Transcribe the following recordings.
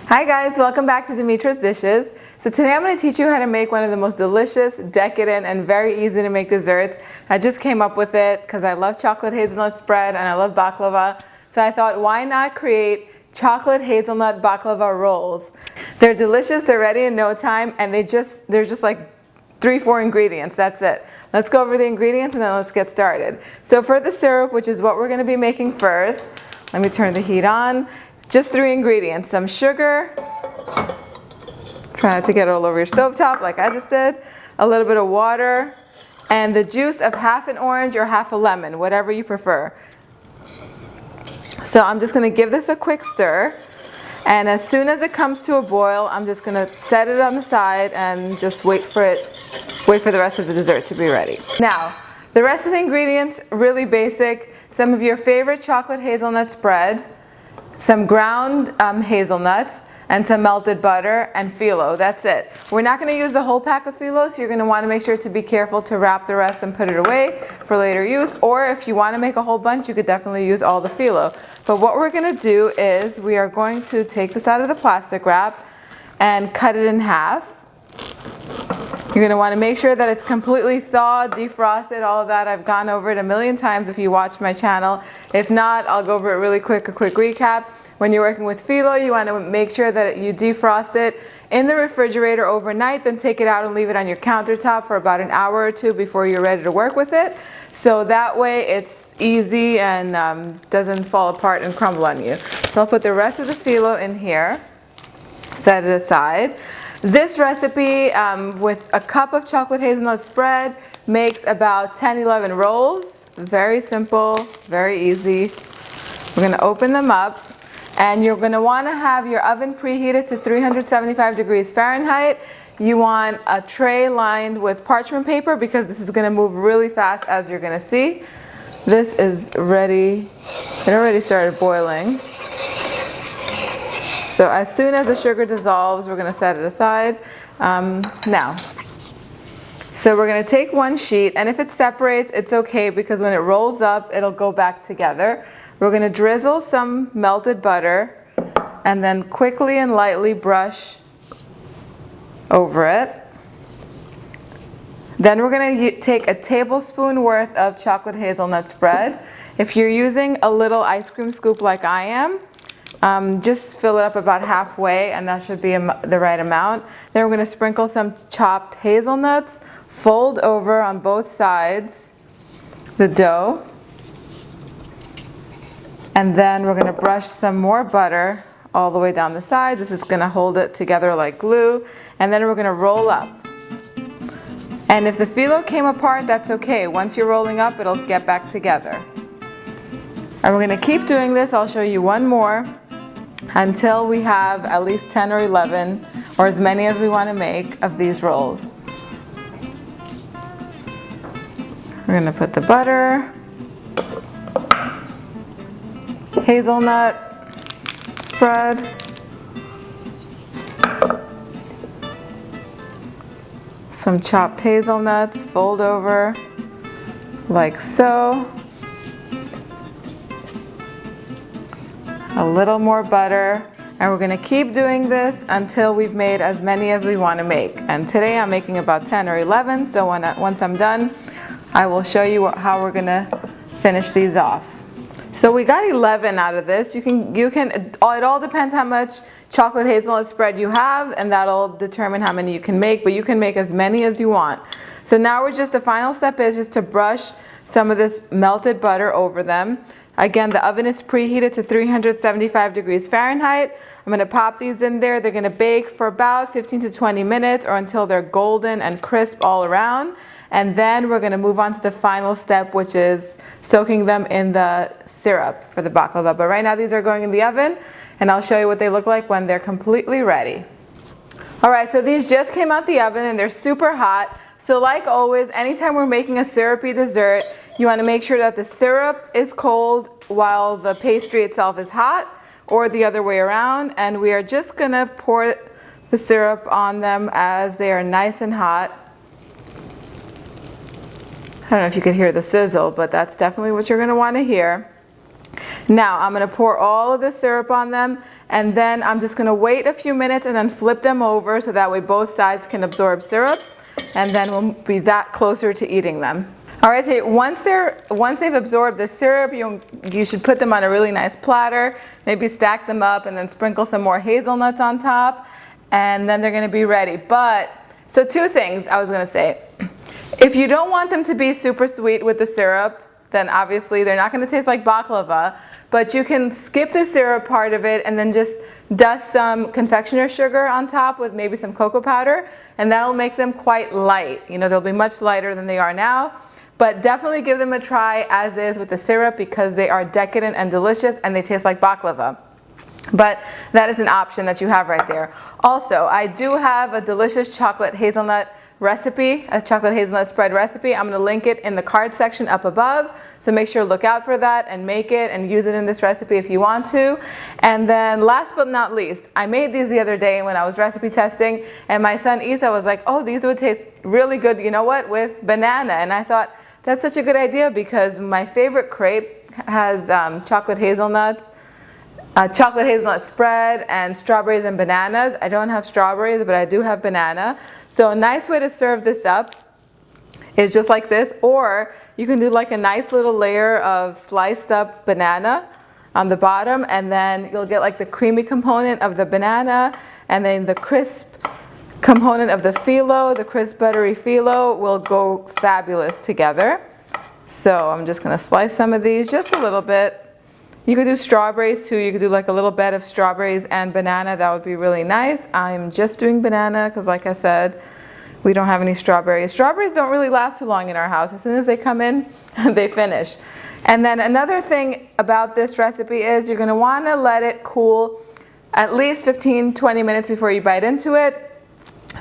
Hi guys, welcome back to Dimitra's Dishes. So today I'm going to teach you how to make one of the most delicious, decadent, and very easy to make desserts. I just came up with it because I love chocolate hazelnut spread and I love baklava. So I thought, why not create chocolate hazelnut baklava rolls? They're delicious, they're ready in no time, and they're just like 3-4 ingredients, that's it. Let's go over the ingredients and then let's get started. So for the syrup, which is what we're going to be making first, let me turn the heat on. Just 3 ingredients, some sugar, try not to get it all over your stovetop like I just did, a little bit of water, and the juice of half an orange or half a lemon, whatever you prefer. So I'm just going to give this a quick stir, and as soon as it comes to a boil, I'm just going to set it on the side and just wait for the rest of the dessert to be ready. Now, the rest of the ingredients, really basic, some of your favorite chocolate hazelnut spread, some ground hazelnuts, and some melted butter and phyllo. That's it. We're not going to use the whole pack of phyllo, so you're going to want to make sure to be careful to wrap the rest and put it away for later use. Or if you want to make a whole bunch, you could definitely use all the phyllo. But what we're going to do is we are going to take this out of the plastic wrap and cut it in half. You're going to want to make sure that it's completely thawed, defrosted, all of that. I've gone over it a million times if you watch my channel. If not, I'll go over it really quick, a quick recap. When you're working with phyllo, you want to make sure that you defrost it in the refrigerator overnight, then take it out and leave it on your countertop for about an hour or two before you're ready to work with it. So that way it's easy and doesn't fall apart and crumble on you. So I'll put the rest of the phyllo in here, set it aside. This recipe with a cup of chocolate hazelnut spread makes about 10-11 rolls. Very simple, very easy. We're going to open them up, and you're going to want to have your oven preheated to 375 degrees Fahrenheit. You want a tray lined with parchment paper because this is going to move really fast, as you're going to see. This is ready. It already started boiling. So as soon as the sugar dissolves, we're going to set it aside. Now, so we're going to take one sheet, and if it separates, it's okay because when it rolls up, it'll go back together. We're going to drizzle some melted butter and then quickly and lightly brush over it. Then we're going to take a tablespoon worth of chocolate hazelnut spread. If you're using a little ice cream scoop like I am, just fill it up about halfway, and that should be the right amount. Then we're going to sprinkle some chopped hazelnuts, fold over on both sides the dough, and then we're going to brush some more butter all the way down the sides. This is going to hold it together like glue, and then we're going to roll up. And if the phyllo came apart, that's okay. Once you're rolling up, it'll get back together. And we're going to keep doing this. I'll show you one more until we have at least 10 or 11, or as many as we want to make of these rolls. We're going to put the butter, hazelnut spread, some chopped hazelnuts, fold over like so. A little more butter, and we're going to keep doing this until we've made as many as we want to make. And today I'm making about 10 or 11, so once I'm done, I will show you how we're going to finish these off. So we got 11 out of this. It all depends how much chocolate hazelnut spread you have, and that'll determine how many you can make, but you can make as many as you want. So now the final step is just to brush some of this melted butter over them. Again, the oven is preheated to 375 degrees Fahrenheit. I'm going to pop these in there. They're going to bake for about 15 to 20 minutes or until they're golden and crisp all around. And then we're going to move on to the final step, which is soaking them in the syrup for the baklava. But right now these are going in the oven, and I'll show you what they look like when they're completely ready. Alright, so these just came out the oven and they're super hot. So like always, anytime we're making a syrupy dessert, you want to make sure that the syrup is cold while the pastry itself is hot, or the other way around. And we are just going to pour the syrup on them as they are nice and hot. I don't know if you could hear the sizzle, but that's definitely what you're going to want to hear. Now I'm going to pour all of the syrup on them, and then I'm just going to wait a few minutes and then flip them over so that way both sides can absorb syrup, and then we'll be that closer to eating them. All right, so once they've absorbed the syrup, you should put them on a really nice platter, maybe stack them up and then sprinkle some more hazelnuts on top, and then they're going to be ready. So two things I was going to say. If you don't want them to be super sweet with the syrup, then obviously they're not going to taste like baklava, but you can skip the syrup part of it and then just dust some confectioner sugar on top with maybe some cocoa powder, and that'll make them quite light. You know, they'll be much lighter than they are now. But definitely give them a try as is with the syrup, because they are decadent and delicious and they taste like baklava. But that is an option that you have right there. Also, I do have a delicious chocolate hazelnut recipe, a chocolate hazelnut spread recipe. I'm going to link it in the card section up above, so make sure to look out for that and make it and use it in this recipe if you want to. And then last but not least, I made these the other day when I was recipe testing, and my son Isa was like, oh, these would taste really good, you know what, with banana. And I thought, that's such a good idea, because my favorite crepe has chocolate hazelnut spread and strawberries and bananas. I don't have strawberries, but I do have banana. So a nice way to serve this up is just like this, or you can do like a nice little layer of sliced up banana on the bottom, and then you'll get like the creamy component of the banana, and then the crisp component of the phyllo, the crisp buttery phyllo, will go fabulous together. So I'm just going to slice some of these, just a little bit. You could do strawberries too. You could do like a little bed of strawberries and banana. That would be really nice. I'm just doing banana because, like I said, we don't have any strawberries. Strawberries don't really last too long in our house. As soon as they come in, they finish. And then another thing about this recipe is you're going to want to let it cool at least 15-20 minutes before you bite into it.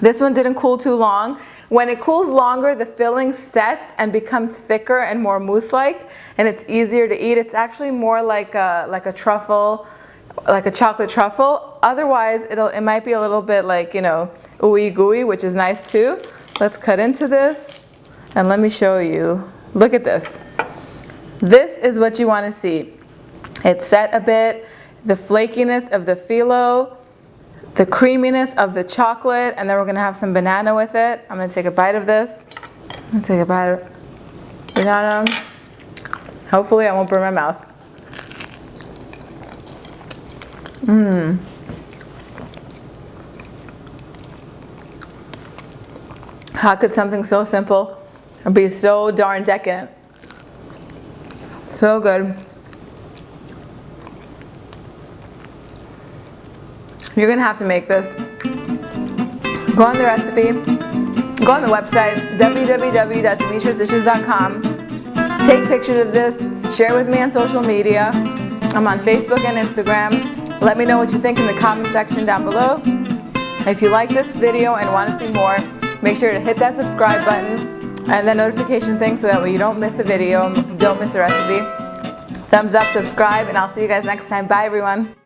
This one didn't cool too long. When it cools longer, the filling sets and becomes thicker and more mousse-like, and it's easier to eat. It's actually more like a truffle, like a chocolate truffle. Otherwise, it might be a little bit like, you know, ooey gooey, which is nice too. Let's cut into this, and let me show you. Look at this. This is what you want to see. It's set a bit, the flakiness of the phyllo, the creaminess of the chocolate, and then we're going to have some banana with it. I'm going to take a bite of this. I'm going to take a bite of banana. Hopefully I won't burn my mouth. How could something so simple be so darn decadent? So good. You're going to have to make this. Go on the recipe, go on the website, www.dimitrasdishes.com. Take pictures of this, share with me on social media. I'm on Facebook and Instagram. Let me know what you think in the comment section down below. If you like this video and want to see more, make sure to hit that subscribe button and that notification thing so that way you don't miss a video, don't miss a recipe. Thumbs up, subscribe, and I'll see you guys next time. Bye everyone.